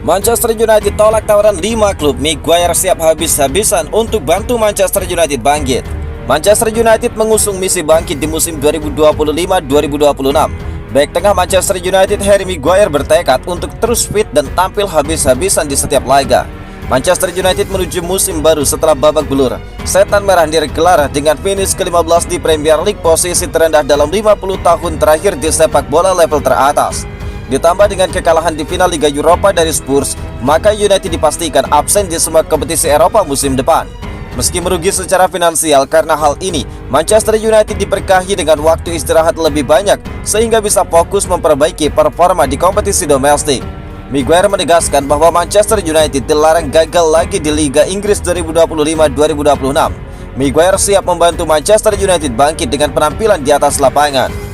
Manchester United tolak tawaran 5 klub. Maguire siap habis-habisan untuk bantu Manchester United bangkit. Manchester United mengusung misi bangkit di musim 2025-2026. Bek tengah Manchester United Harry Maguire bertekad untuk terus fit dan tampil habis-habisan di setiap laga. Manchester United menuju musim baru setelah babak belur. Setan Merah digelar dengan finish ke-15 di Premier League, posisi terendah dalam 50 tahun terakhir di sepak bola level teratas. Ditambah dengan kekalahan di final Liga Eropa dari Spurs, maka United dipastikan absen di semua kompetisi Eropa musim depan. Meski merugi secara finansial karena hal ini, Manchester United diberkahi dengan waktu istirahat lebih banyak sehingga bisa fokus memperbaiki performa di kompetisi domestik. Maguire menegaskan bahwa Manchester United dilarang gagal lagi di Liga Inggris 2025-2026. Maguire siap membantu Manchester United bangkit dengan penampilan di atas lapangan.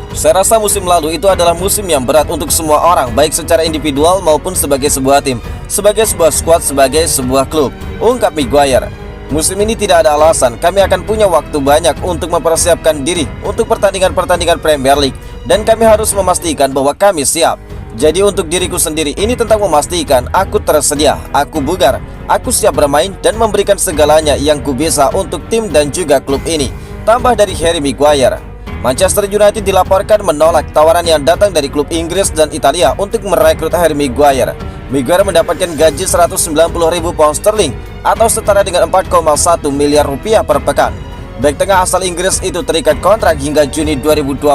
Saya rasa musim lalu itu adalah musim yang berat untuk semua orang, baik secara individual maupun sebagai sebuah tim, sebagai sebuah skuad, sebagai sebuah klub, ungkap Maguire. Musim ini tidak ada alasan, kami akan punya waktu banyak untuk mempersiapkan diri untuk pertandingan-pertandingan Premier League, dan kami harus memastikan bahwa kami siap. Jadi untuk diriku sendiri, ini tentang memastikan aku tersedia, aku bugar, aku siap bermain dan memberikan segalanya yang ku bisa untuk tim dan juga klub ini, tambah dari Harry Maguire. Manchester United dilaporkan menolak tawaran yang datang dari klub Inggris dan Italia untuk merekrut Harry Maguire. Maguire mendapatkan gaji 190.000 pound sterling atau setara dengan 4,1 miliar rupiah per pekan. Bek tengah asal Inggris itu terikat kontrak hingga Juni 2026.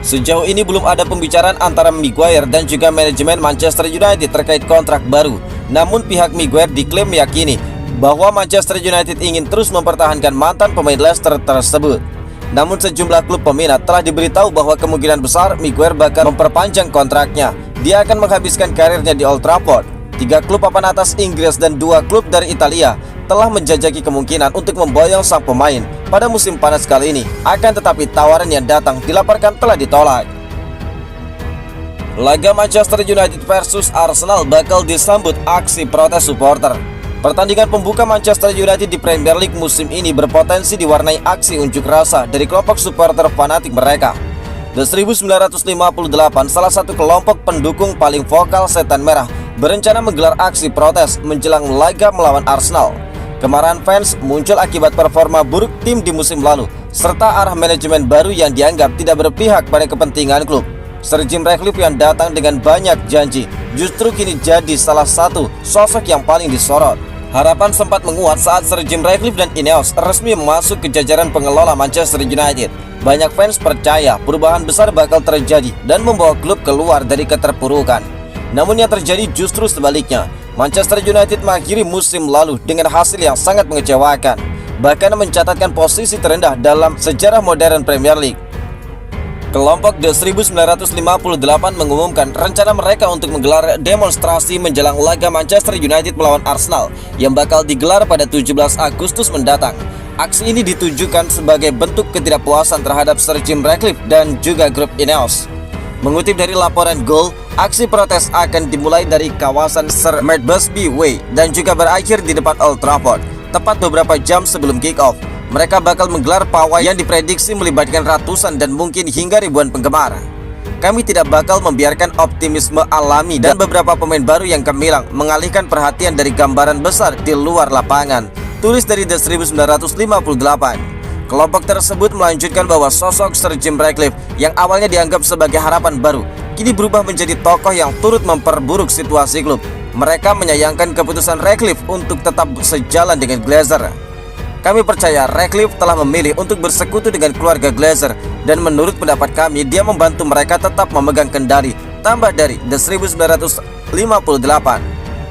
Sejauh ini belum ada pembicaraan antara Maguire dan juga manajemen Manchester United terkait kontrak baru. Namun pihak Maguire diklaim meyakini bahwa Manchester United ingin terus mempertahankan mantan pemain Leicester tersebut. Namun sejumlah klub peminat telah diberitahu bahwa kemungkinan besar Maguire bakal memperpanjang kontraknya. Dia akan menghabiskan karirnya di Old Trafford. 3 klub papan atas Inggris dan 2 klub dari Italia telah menjajaki kemungkinan untuk memboyong sang pemain pada musim panas kali ini. Akan tetapi tawaran yang datang dilaporkan telah ditolak. Laga Manchester United versus Arsenal bakal disambut aksi protes supporter. Pertandingan pembuka Manchester United di Premier League musim ini berpotensi diwarnai aksi unjuk rasa dari kelompok supporter fanatik mereka. The 1958, salah satu kelompok pendukung paling vokal Setan Merah, berencana menggelar aksi protes menjelang laga melawan Arsenal. Kemarahan fans muncul akibat performa buruk tim di musim lalu, serta arah manajemen baru yang dianggap tidak berpihak pada kepentingan klub. Sir Jim Ratcliffe yang datang dengan banyak janji justru kini jadi salah satu sosok yang paling disorot. Harapan sempat menguat saat Sir Jim Ratcliffe dan Ineos resmi masuk ke jajaran pengelola Manchester United. Banyak fans percaya perubahan besar bakal terjadi dan membawa klub keluar dari keterpurukan. Namun yang terjadi justru sebaliknya. Manchester United mengakhiri musim lalu dengan hasil yang sangat mengecewakan, bahkan mencatatkan posisi terendah dalam sejarah modern Premier League. Kelompok The 1958 mengumumkan rencana mereka untuk menggelar demonstrasi menjelang laga Manchester United melawan Arsenal yang bakal digelar pada 17 Agustus mendatang. Aksi ini ditujukan sebagai bentuk ketidakpuasan terhadap Sir Jim Ratcliffe dan juga grup Ineos. Mengutip dari laporan Goal, aksi protes akan dimulai dari kawasan Sir Matt Busby Way dan juga berakhir di depan Old Trafford, tepat beberapa jam sebelum kick-off. Mereka bakal menggelar pawai yang diprediksi melibatkan ratusan dan mungkin hingga ribuan penggemar. Kami tidak bakal membiarkan optimisme alami dan beberapa pemain baru yang gemilang mengalihkan perhatian dari gambaran besar di luar lapangan, tulis dari The 1958. Kelompok tersebut melanjutkan bahwa sosok Sir Jim Ratcliffe yang awalnya dianggap sebagai harapan baru, kini berubah menjadi tokoh yang turut memperburuk situasi klub. Mereka menyayangkan keputusan Ratcliffe untuk tetap sejalan dengan Glazer. Kami percaya Ratcliffe telah memilih untuk bersekutu dengan keluarga Glazer dan menurut pendapat kami dia membantu mereka tetap memegang kendali, tambah dari The 1958.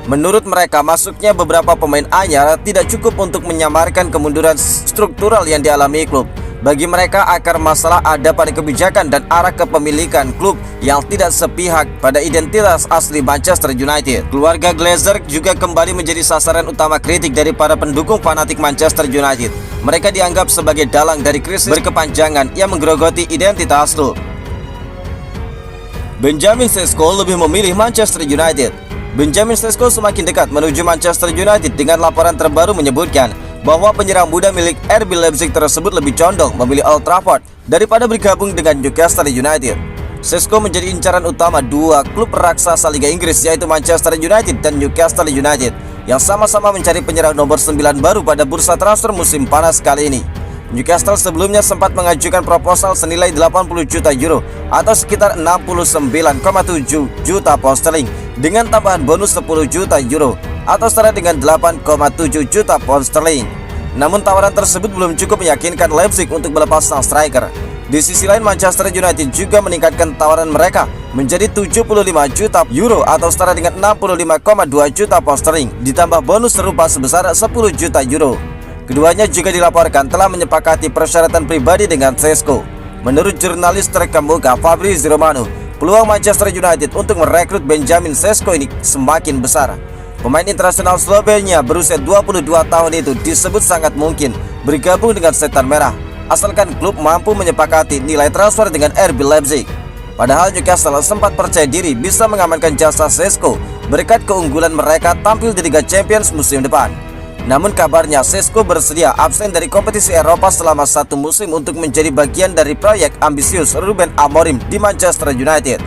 Menurut mereka masuknya beberapa pemain anyar tidak cukup untuk menyamarkan kemunduran struktural yang dialami klub. Bagi mereka akar masalah ada pada kebijakan dan arah kepemilikan klub yang tidak sepihak pada identitas asli Manchester United. Keluarga Glazer juga kembali menjadi sasaran utama kritik dari para pendukung fanatik Manchester United. Mereka dianggap sebagai dalang dari krisis berkepanjangan yang menggerogoti identitas klub. Benjamin Sesko lebih memilih Manchester United. Benjamin Sesko semakin dekat menuju Manchester United dengan laporan terbaru menyebutkan bahwa penyerang muda milik RB Leipzig tersebut lebih condong memilih Old Trafford daripada bergabung dengan Newcastle United. Sesko menjadi incaran utama dua klub raksasa Liga Inggris, yaitu Manchester United dan Newcastle United, yang sama-sama mencari penyerang nomor 9 baru pada bursa transfer musim panas kali ini. Newcastle sebelumnya sempat mengajukan proposal senilai 80 juta euro atau sekitar 69,7 juta pound sterling dengan tambahan bonus 10 juta euro atau setara dengan 8,7 juta pound sterling. Namun tawaran tersebut belum cukup meyakinkan Leipzig untuk melepas sang striker. Di sisi lain, Manchester United juga meningkatkan tawaran mereka menjadi 75 juta euro atau setara dengan 65,2 juta pound sterling ditambah bonus serupa sebesar 10 juta euro. Keduanya juga dilaporkan telah menyepakati persyaratan pribadi dengan Sesko. Menurut jurnalis terkemuka Fabrizio Romano, peluang Manchester United untuk merekrut Benjamin Sesko ini semakin besar. Pemain internasional Slovenia berusia 22 tahun itu disebut sangat mungkin bergabung dengan Setan Merah, asalkan klub mampu menyepakati nilai transfer dengan RB Leipzig. Padahal Newcastle sempat percaya diri bisa mengamankan jasa Sesko berkat keunggulan mereka tampil di Liga Champions musim depan. Namun kabarnya Sesko bersedia absen dari kompetisi Eropa selama 1 musim untuk menjadi bagian dari proyek ambisius Ruben Amorim di Manchester United.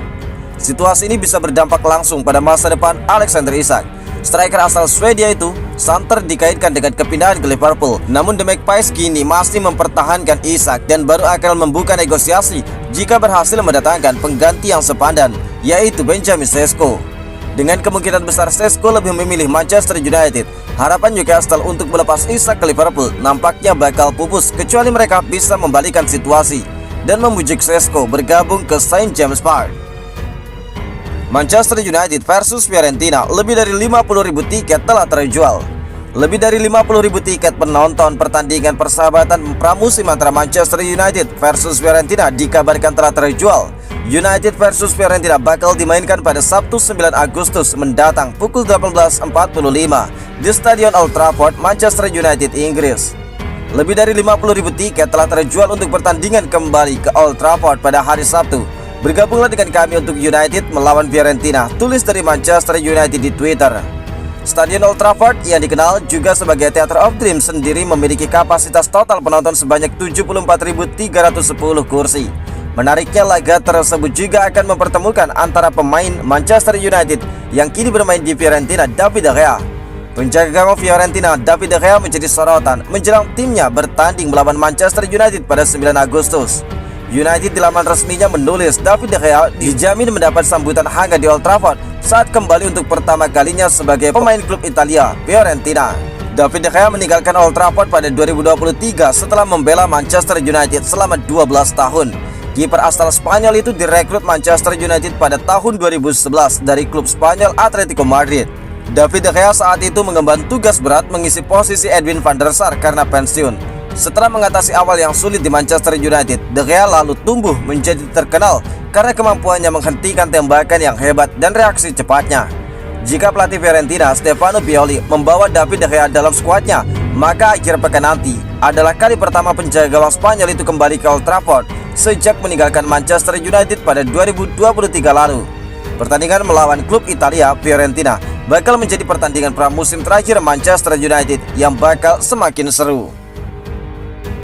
Situasi ini bisa berdampak langsung pada masa depan Alexander Isak. Striker asal Swedia itu santer dikaitkan dengan kepindahan ke Liverpool. Namun The Magpies kini masih mempertahankan Isak dan baru akan membuka negosiasi jika berhasil mendatangkan pengganti yang sepadan, yaitu Benjamin Sesko. Dengan kemungkinan besar Sesko lebih memilih Manchester United, harapan Newcastle untuk melepas Isak ke Liverpool nampaknya bakal pupus kecuali mereka bisa membalikan situasi dan membujuk Sesko bergabung ke St. James Park. Manchester United versus Fiorentina, lebih dari 50.000 tiket telah terjual. Lebih dari 50.000 tiket penonton pertandingan persahabatan pramusim antara Manchester United versus Fiorentina dikabarkan telah terjual. United versus Fiorentina bakal dimainkan pada Sabtu 9 Agustus mendatang pukul 18.45 di Stadion Old Trafford, Manchester United, Inggris. Lebih dari 50.000 tiket telah terjual untuk pertandingan kembali ke Old Trafford pada hari Sabtu. Bergabunglah dengan kami untuk United melawan Fiorentina, tulis dari Manchester United di Twitter. Stadion Old Trafford yang dikenal juga sebagai Theatre of Dreams sendiri memiliki kapasitas total penonton sebanyak 74.310 kursi. Menariknya, laga tersebut juga akan mempertemukan antara pemain Manchester United yang kini bermain di Fiorentina, David De Gea. Penjaga gawang Fiorentina, David De Gea menjadi sorotan menjelang timnya bertanding melawan Manchester United pada 9 Agustus. United di laman resminya menulis David De Gea dijamin mendapat sambutan hangat di Old Trafford saat kembali untuk pertama kalinya sebagai pemain klub Italia, Fiorentina. David De Gea meninggalkan Old Trafford pada 2023 setelah membela Manchester United selama 12 tahun. Kiper asal Spanyol itu direkrut Manchester United pada tahun 2011 dari klub Spanyol Atletico Madrid. David De Gea saat itu mengemban tugas berat mengisi posisi Edwin van der Sar karena pensiun. Setelah mengatasi awal yang sulit di Manchester United, De Gea lalu tumbuh menjadi terkenal karena kemampuannya menghentikan tembakan yang hebat dan reaksi cepatnya. Jika pelatih Fiorentina Stefano Pioli membawa David De Gea dalam skuadnya, maka akhir pekan nanti adalah kali pertama penjaga gawang Spanyol itu kembali ke Old Trafford sejak meninggalkan Manchester United pada 2023 lalu. Pertandingan melawan klub Italia, Fiorentina, bakal menjadi pertandingan pramusim terakhir Manchester United yang bakal semakin seru.